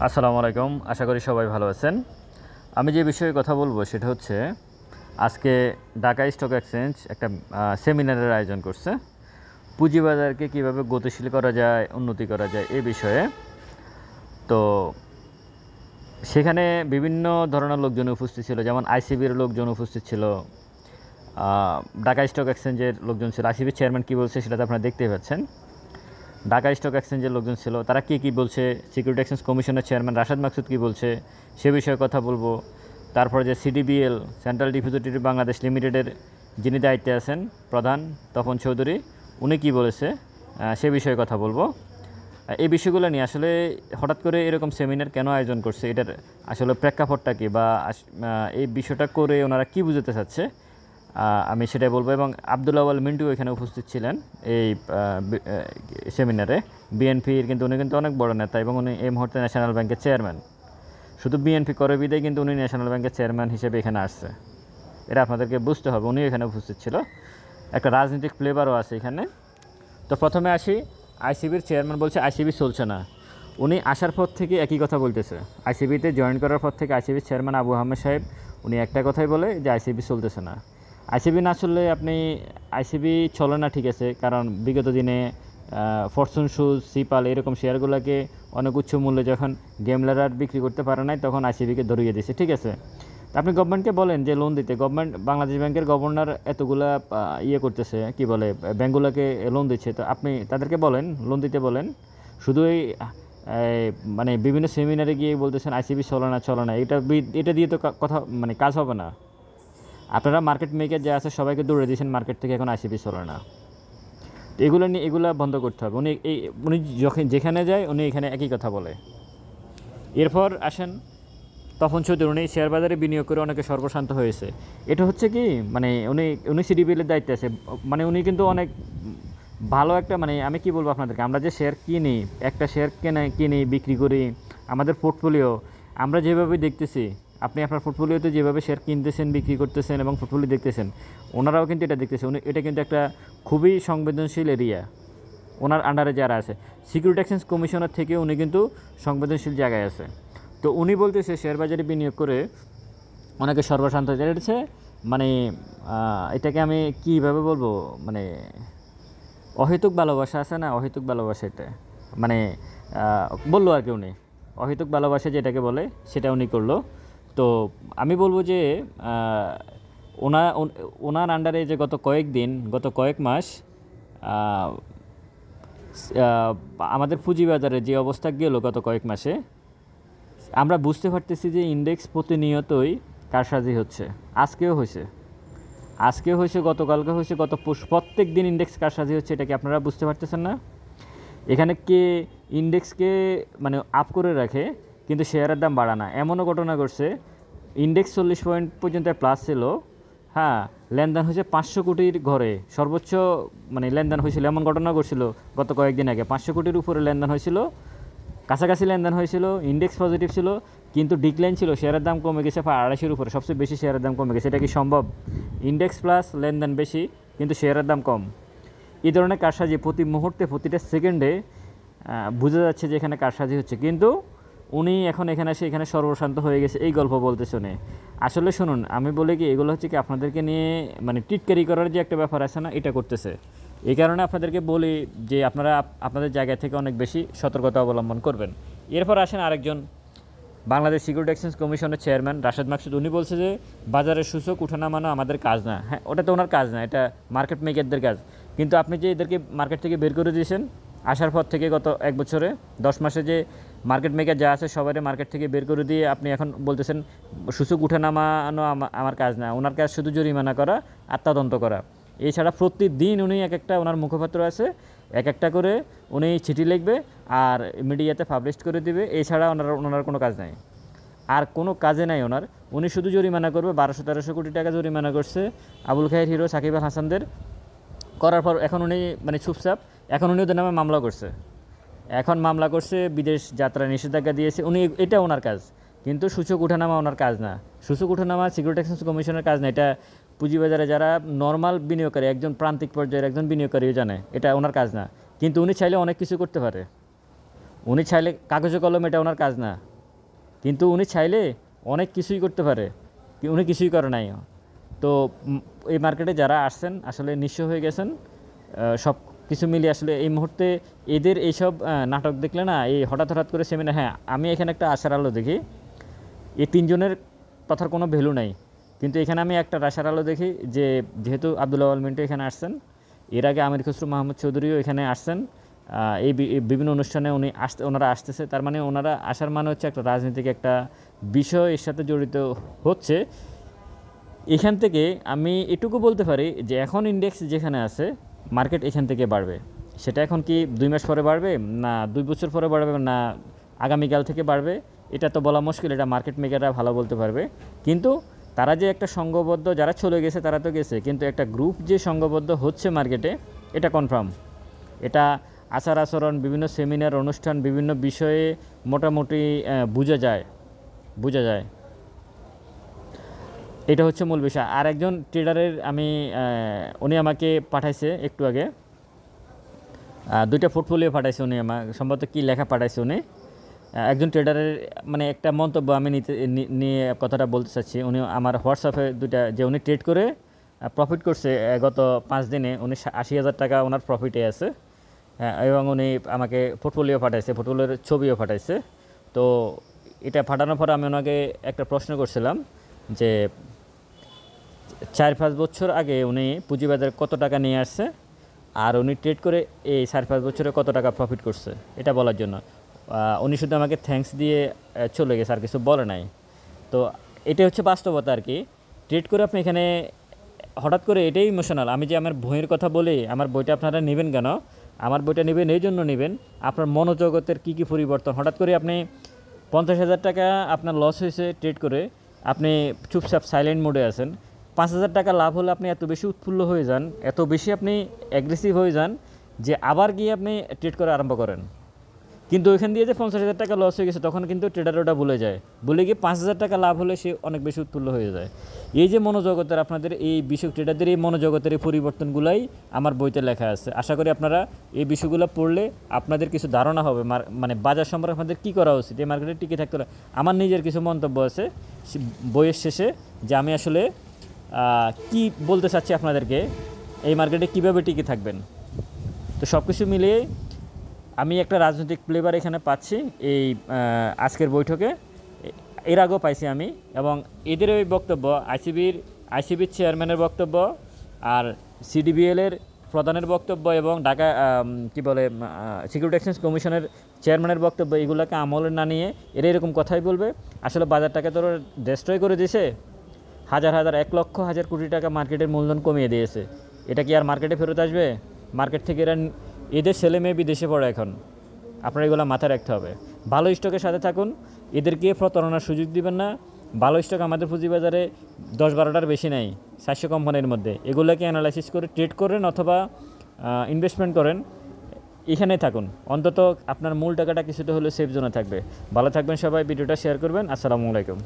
আসসালামু আলাইকুম। আশা করি সবাই ভালো আছেন। আমি যে বিষয়ে কথা বলবো সেটা হচ্ছে আজকে ঢাকা স্টক এক্সচেঞ্জ একটা সেমিনারের আয়োজন করছে। পুঁজিবাজারকে কীভাবে গতিশীল করা যায়, উন্নতি করা যায় এ বিষয়ে। তো সেখানে বিভিন্ন ধরনের লোকজন উপস্থিত ছিল, যেমন আইসিবির লোকজন উপস্থিত ছিল, ঢাকা স্টক এক্সচেঞ্জের লোকজন ছিল। আইসিবির চেয়ারম্যান কী বলছে সেটা তো আপনারা দেখতেই পাচ্ছেন। ঢাকা স্টক এক্সচেঞ্জের লোকজন ছিল, তারা কী বলছে, সিকিউরিটি এক্সচেঞ্জ কমিশনের চেয়ারম্যান রাশেদ মাকসুদ কী বলছে সে বিষয়ে কথা বলবো। তারপরে যে সিডিবিএল সেন্ট্রাল ডিপোজিটরি বাংলাদেশ লিমিটেডের যিনি দায়িত্বে আছেন প্রধান তপন চৌধুরী, উনি কী বলেছে সে বিষয়ে কথা বলবো। এই বিষয়গুলো নিয়ে আসলে হঠাৎ করে এরকম সেমিনার কেন আয়োজন করছে, এটার আসলে প্রেক্ষাপটটা কী, বা এই বিষয়টা করে ওনারা কী বুঝাতে চাচ্ছে আমি সেটাই বলবো। এবং আব্দুল আওয়াল মিন্টু এখানে উপস্থিত ছিলেন এই সেমিনারে, বিএনপির, কিন্তু উনি কিন্তু অনেক বড় নেতা এবং উনি এই মুহূর্তে ন্যাশনাল ব্যাংকের চেয়ারম্যান। শুধু বিএনপি করে বিদায় কিন্তু উনি ন্যাশনাল ব্যাংকের চেয়ারম্যান হিসেবে এখানে আসছে, এটা আপনাদেরকে বুঝতে হবে। উনিও এখানে উপস্থিত ছিল, একটা রাজনৈতিক ফ্লেভারও আছে এখানে। তো প্রথমে আসি, আইসিবির চেয়ারম্যান বলছে আইসিবি চলছে না। উনি আসার পর থেকে একই কথা বলতেছে। আইসিবিতে জয়েন করার পর থেকে আইসিবির চেয়ারম্যান আবু আহমেদ সাহেব উনি একটা কথাই বলে যে আইসিবি চলতেছে না। আইসিবি না চললে আইসিবি চলে না, ঠিক আছে, কারণ বিগত দিনে ফরচুন শুজ, সিপাল এরকম শেয়ারগুলোকে অনেক উচ্চ মূল্যে যখন গেমলাররা বিক্রি করতে পারে নাই তখন আইসিবিকে ধরিয়ে দিয়েছে, ঠিক আছে। আপনি গভর্নমেন্টকে বলেন যে লোন দিতে, গভর্নমেন্ট বাংলাদেশ ব্যাংকের গভর্নর এতগুলা করতেছে, কি বলে, ব্যাঙ্কগুলোকে লোন দিচ্ছে, তো আপনি তাদেরকে বলেন লোন দিতে বলেন। শুধু মানে বিভিন্ন সেমিনারে গিয়ে বলতেছেন আইসিবি চলে না, এটা দিয়ে তো কথা কাজ হবে না। আপনারা মার্কেট মেকার যা আছে সবাইকে দৌড়ে দিয়েছেন মার্কেট থেকে, এখন আইসিবি চলে না। তো এগুলা বন্ধ করতে হবে। উনি যেখানে যায় উনি এখানে একই কথা বলে। এরপর আসেন তপন চৌধুরী, উনি শেয়ার বাজারে বিনিয়োগ করে অনেকে সর্বশান্ত হয়েছে। এটা হচ্ছে কি, উনি সিডিবিএলের দায়িত্বে আছে, উনি কিন্তু অনেক ভালো একটা, আমি কি বলবো আপনাদেরকে, আমরা যে শেয়ার কিনি, একটা শেয়ার কিনি বিক্রি করি, আমাদের পোর্টফোলিও আমরা যেভাবে দেখতেছি, আপনি আপনার পোর্টফোলিওতে যেভাবে শেয়ার কিনতেছেন, বিক্রি করতেছেন এবং পোর্টফোলিও দেখতেছেন, ওনারাও কিন্তু এটা দেখতেছে। এটা কিন্তু একটা খুবই সংবেদনশীল এরিয়া। ওনার আন্ডারে যারা আছে, সিকিউরিটি এক্সচেঞ্জ কমিশনার থেকে উনি কিন্তু সংবেদনশীল জায়গায় আছে। তো উনি বলতেছে শেয়ার বাজারে বিনিয়োগ করে অনেকে সর্বশান্ত হয়েছে। এটাকে আমি কীভাবে বলবো, অহেতুক ভালোবাসা আছে না, অহেতুক ভালোবাসা, এটা বললো আর কি। উনি অহেতুক ভালোবাসা যেটাকে বলে সেটা উনি করলো। তো আমি বলবো যে ওনার আন্ডারে যে গত কয়েক মাস আমাদের পুঁজিবাজারে যে অবস্থা গেল গত কয়েক মাসে, আমরা বুঝতে পারতেছি যে ইন্ডেক্স প্রতিনিয়তই কারসাজি হচ্ছে। আজকেও হয়েছে, গতকালকে হয়েছে, প্রত্যেক দিন ইন্ডেক্স কারসাজি হচ্ছে। এটা কি আপনারা বুঝতে পারতেছেন না? এখানে কে ইন্ডেক্সকে আপ করে রাখে কিন্তু শেয়ারের দাম বাড়া না, এমনও ঘটনা ঘটছে। ইন্ডেক্স 40 পয়েন্ট পর্যন্ত প্লাস ছিল, হ্যাঁ, লেনদেন হয়েছে 500 কোটির ঘরে, সর্বোচ্চ লেনদেন হয়েছিল। এমন ঘটনা ঘটছিল গত কয়েকদিন আগে, 500 কোটির উপরে লেনদেন হয়েছিল, কাছাকাছি লেনদেন হয়েছিল, ইন্ডেক্স পজিটিভ ছিল, কিন্তু ডিক্লাইন ছিল, শেয়ারের দাম কমে গেছে 250-এর উপরে, সবচেয়ে বেশি শেয়ারের দাম কমে গেছে। এটা কি সম্ভব? ইন্ডেক্স প্লাস লেনদেন বেশি কিন্তু শেয়ারের দাম কম। এই ধরনের কারসাজি প্রতি মুহূর্তে, প্রতিটা সেকেন্ডে বোঝা যাচ্ছে যে এখানে কারসাজি হচ্ছে। কিন্তু উনি এখন এখানে সর্বশান্ত হয়ে গেছে, এই গল্প বলতে শুনে। আসলে শুনুন, আমি বলি কি, এগুলো হচ্ছে কি আপনাদেরকে নিয়ে টিটকারি করার যে একটা ব্যাপার আছে না, এটা করতেছে। এই কারণে আপনাদেরকে বলি যে আপনারা আপনাদের জায়গা থেকে অনেক বেশি সতর্কতা অবলম্বন করবেন। এরপর আসেন আরেকজন, বাংলাদেশ সিকিউরিটি এক্সচেঞ্জ কমিশনের চেয়ারম্যান রাশেদ মাকসুদ। উনি বলছে যে বাজারের সূচক উঠানামানো আমাদের কাজ না। হ্যাঁ, ওটা তো ওনার কাজ না, এটা মার্কেট মেকারদের কাজ। কিন্তু আপনি যে এদেরকে মার্কেট থেকে বের করে দিয়েছেন, আসার পর থেকে গত 1 বছরে 10 মাসে যে মার্কেট মেকার যা আছে সবাই মার্কেট থেকে বের করে দিয়ে আপনি এখন বলতেছেন সূচক উঠানামানো আমার কাজ না। ওনার কাজ শুধু জরিমানা করা আর তদন্ত করা। এছাড়া প্রতিদিন উনি ওনার মুখপাত্র আছে, এক একটা করে উনি চিঠি লিখবে আর মিডিয়াতে পাবলিশ করে দিবে। এছাড়া ওনার কোনো কাজ নাই, আর কোনো কাজে নাই ওনার। উনি শুধু জরিমানা করবে। 1200-1300 কোটি টাকা জরিমানা করছে আবুল খায়ের হিরো, সাকিব আল হাসানদের, করার পর এখন উনি চুপচাপ। এখন উনি ওদের নামে মামলা করছে, বিদেশ যাত্রা নিষেধাজ্ঞা দিয়েছে উনি, এটা ওনার কাজ। কিন্তু সূচক উঠানামা ওনার কাজ না, সূচক উঠানামা সিকিউরিটি এক্সচেঞ্জ কমিশনের কাজ না। এটা পুঁজিবাজারে যারা নর্মাল বিনিয়োগকারী, একজন প্রান্তিক পর্যায়ের একজন বিনিয়োগকারীও জানে এটা ওনার কাজ না। কিন্তু উনি চাইলে অনেক কিছু করতে পারে। উনি চাইলে কাগজে কলম, এটা ওনার কাজ না। কিন্তু উনি চাইলে অনেক কিছুই করতে পারে, উনি কিছুই করে নাই। তো এই মার্কেটে যারা আসছেন আসলে নিঃস্ব হয়ে গেছেন। সব কিছু মিলিয়ে আসলে এই মুহূর্তে এদের এইসব নাটক দেখলে না, এই হঠাৎ হঠাৎ করে সেমিনার, হ্যাঁ আমি এখানে একটা আশার আলো দেখি। এই তিনজনের কথার কোনো ভ্যালু নাই, কিন্তু এখানে আমি একটা আশার আলো দেখি যে যেহেতু আব্দুল আওয়াল মিন্টু এখানে আসছেন, এর আগে আমির খসরু মাহমুদ চৌধুরীও এখানে আসছেন, এই বিভিন্ন অনুষ্ঠানে ওনারা আসতেছে, তার মানে ওনারা আসার মানে হচ্ছে একটা রাজনৈতিক একটা বিষয় এর সাথে জড়িত হচ্ছে। এখান থেকে আমি এটুকু বলতে পারি যে এখন ইন্ডেক্স যেখানে আছে, মার্কেট এখান থেকে বাড়বে। সেটা এখন কি 2 মাস পরে বাড়বে, না 2 বছর পরে বাড়বে, না আগামীকাল থেকে বাড়বে, এটা তো বলা মুশকিল, এটা মার্কেট মেকাররা ভালো বলতে পারবে। কিন্তু তারা যে একটা সংঘবদ্ধ, যারা চলে গেছে তারা তো গেছে, কিন্তু একটা গ্রুপ যে সংঘবদ্ধ হচ্ছে মার্কেটে, এটা কনফার্ম। এটা আচার আচরণ, বিভিন্ন সেমিনার অনুষ্ঠান, বিভিন্ন বিষয়ে মোটামুটি বোঝা যায়। এটা হচ্ছে মূল বিষয়। আর একজন ট্রেডারের উনি আমাকে পাঠাইছে একটু আগে, 2টা পোর্টফোলিও পাঠাইছে উনি, আমার সম্ভবত কী লেখা পাঠাইছে উনি। একজন ট্রেডারের মানে একটা মন্তব্য আমি নিয়ে কথাটা বলতে চাচ্ছি। উনি আমার হোয়াটসঅ্যাপে 2টা, যে উনি ট্রেড করে প্রফিট করছে গত 5 দিনে, উনি 80,000 টাকা ওনার প্রফিটে আছে, এবং উনি আমাকে পোর্টফোলিও পাঠাইছে, পোর্টফোলিওর ছবিও পাঠাইছে। তো এটা পাঠানোর পর আমি ওনাকে একটা প্রশ্ন করছিলাম যে 4-5 বছর আগে উনি পুঁজিবাজারে কত টাকা নিয়ে আসছে, আর উনি ট্রেড করে এই 4-5 বছরে কত টাকা প্রফিট করছে, এটা বলার জন্য। উনি শুধু আমাকে থ্যাঙ্কস দিয়ে চলে গেছে, আর কিছু বলে নাই। তো এটা হচ্ছে বাস্তবতা আর কি। ট্রেড করে আপনি এখানে হঠাৎ করে, এটাই ইমোশনাল। আমি যে আমার বইয়ের কথা বলি, আমার বইটা আপনারা নেবেন কেন, আমার বইটা নেবেন এই জন্য নেবেন, আপনার মনোজগতের কী কী পরিবর্তন। হঠাৎ করে আপনি 50,000 টাকা আপনার লস হয়েছে ট্রেড করে, আপনি চুপচাপ সাইলেন্ট মোডে আছেন। 5,000 টাকা লাভ হলে আপনি এত বেশি উৎফুল্ল হয়ে যান, এত বেশি আপনি অ্যাগ্রেসিভ হয়ে যান যে আবার গিয়ে আপনি ট্রেড করা আরম্ভ করেন। কিন্তু ওইখান দিয়ে যে 50,000 টাকা লস হয়ে গেছে, তখন কিন্তু ট্রেডার ওটা ভুলে যায়, ভুলে গিয়ে 5,000 টাকা লাভ হলে সে অনেক বেশি উৎফুল্ল হয়ে যায়। এই যে মনোজগতের, আপনাদের এই বিষয়, ট্রেডারদের এই মনোজগতের এই পরিবর্তনগুলাই আমার বইতে লেখা আছে। আশা করি আপনারা এই বিষয়গুলো পড়লে আপনাদের কিছু ধারণা হবে, মানে বাজার সম্পর্কে আপনাদের কী করা উচিত, এই মার্কেটে টিকে থাকতে হলে। আমার নিজের কিছু মন্তব্য আছে বইয়ের শেষে, যে আমি আসলে কি বলতে চাচ্ছি আপনাদেরকে, এই মার্কেটে কীভাবে টিকে থাকবেন। তো সব কিছু মিলিয়ে আমি একটা রাজনৈতিক ফ্লেভার এখানে পাচ্ছি এই আজকের বৈঠকে, এর আগেও পাইছি আমি। এবং এদের ওই বক্তব্য, আইসিবির চেয়ারম্যানের বক্তব্য, আর সিডিবিএলের প্রধানের বক্তব্য, এবং ঢাকা কী বলে সিকিউরিটি এক্সচেঞ্জ কমিশনের চেয়ারম্যানের বক্তব্য, এগুলোকে আমলে না নিয়ে এরা এরকম কথাই বলবে। আসলে বাজারটাকে তো ডেস্ট্রয় করে দিয়েছে, 1,000 কোটি টাকা মার্কেটের মূলধন কমিয়ে দিয়েছে। এটা কি আর মার্কেটে ফেরত আসবে? মার্কেট থেকে এদের ছেলে মেয়ে বিদেশে পড়ে এখন, আপনারা এগুলো মাথায় রাখতে হবে। ভালো স্টকের সাথে থাকুন, এদেরকে প্রতারণার সুযোগ দিবেন না। ভালো স্টক আমাদের পুঁজিবাজারে 10-12টার বেশি নেই 400 কোম্পানির মধ্যে। এগুলোকে অ্যানালাইসিস করে ট্রেড করেন অথবা ইনভেস্টমেন্ট করেন, এখানেই থাকুন। অন্তত আপনার মূল টাকাটা কিছুটা হলেও সেফ জোনে থাকবে। ভালো থাকবেন সবাই, ভিডিওটা শেয়ার করবেন। আসসালামু আলাইকুম।